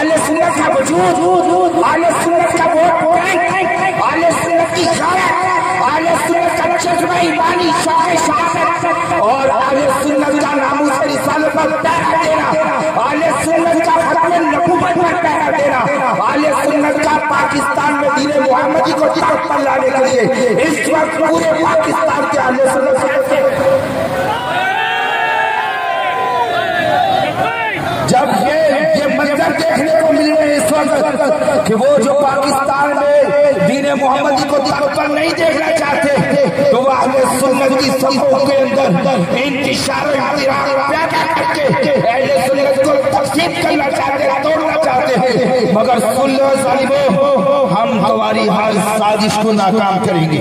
आले सुन्नत का वजूद, आले सुन्नत का वोट बैंक, आले सुन्नत की गायक, आले सुन्नत का चश्मा ईमानी शान और आले सुन्नत का नामूस रिसालत पर पहरा देना, आले सुन्नत का खत्म नबूवत पर पहरा देना, आले सुन्नत का पाकिस्तान में दीन मोहम्मदी को ताकत पर लाने के लिए इस वक्त पूरे पाकिस्तान के आले सुन्नत जब ये मंजर देखने को मिल रहे हैं इस वक्त कि वो जो पाकिस्तान में दीन मोहम्मदी को ताकत पर नहीं देखना चाहते, तो वो अहले सुन्नत की सफ़ों के अंदर इंतिशार पैदा करके अहले सुन्नत को तकसीम करना चाहते हैं, तोड़ना चाहते हैं। मगर सुन लो ज़ालिमों, हम तुम्हारी हर साजिश को नाकाम करेंगे,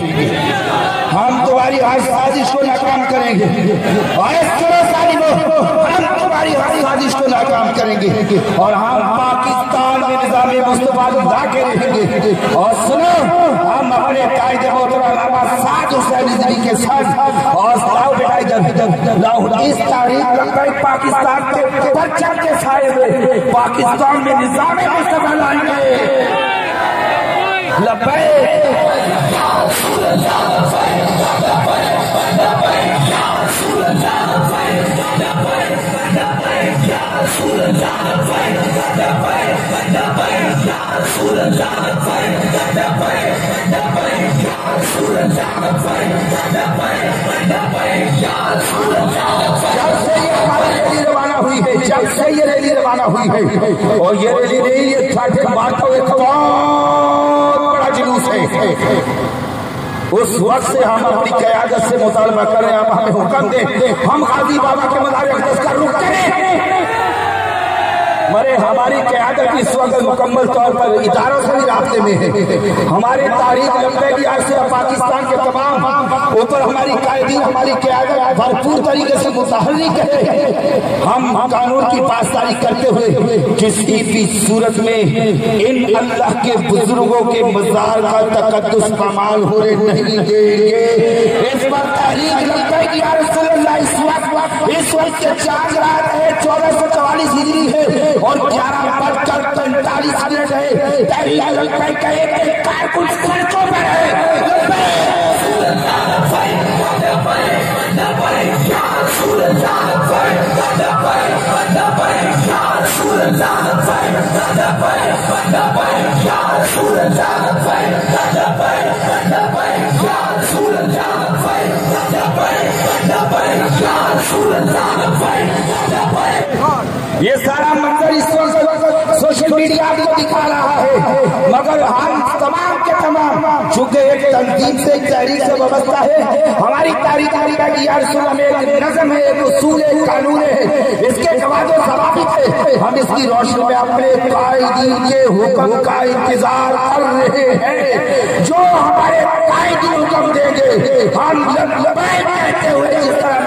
हम तुम्हारी हर साजिश को नाकाम करेंगे। और सुनो ज़ालिमों, हम तुम्हारी हर साजिश को नाकाम करेंगे और हम पाकिस्तान में निज़ाम मुस्तफा ला के रहेंगे। और सुनो, हम अपने कायदे मोहतरम साद हुसैन रिजवी के साथ और लाओ बेटा इधर लाओ इस तारीख में पाकिस्तान के परचम के साए में पाकिस्तान में निज़ाम मुस्तफा लाएंगे। जब से ये रैली रवाना हुई है और ये रैली नहीं, ये बात तो एक बहुत बड़ा जुलूस है। उस वक्त से हम अपनी क़यादत से मुतालबा करें, अब हमें हुक्म दे हम गाजी बाबा के मज़ार अक़दस का रुख करें। मरे हमारी क़यादत इस वक्त मुकम्मल तौर पर इदारों से राब्ते में है। हमारी तारीख लंबे की आज से पाकिस्तान के तमाम ऊपर हमारी कायदीन, हमारी क़यादत भरपूर तरीके से मुतहर्रिक है। हम कानून की पासदारी करते हुए किसी भी सूरत में इन अल्लाह के बुजुर्गों के मज़ार का तक़द्दुस पामाल होने नहीं देंगे। इस वक्त तहरीक लंबे की इस वक्त के 4 रात है, 1444 हिजरी है और 11:45 है। तहरीक का एक कारकुन सड़कों पर है। ये सारा मंजर इस वक्त सोशल मीडिया को दिखा रहा है, मगर हम तमाम के तमाम चूंकि एक तंजीम से, एक तहरीक से व्यवस्था है, हमारी तारीख में एक नज़म है, एक उसूल है, कानून है, इसके जवाब ज़वाबित है। हम इसकी रोशनी में अपने कायदीन के हुक्म का इंतजार कर रहे हैं। जो हमारे कायदीन हुक्म देंगे हम लबैक कहते हुए जिस तरह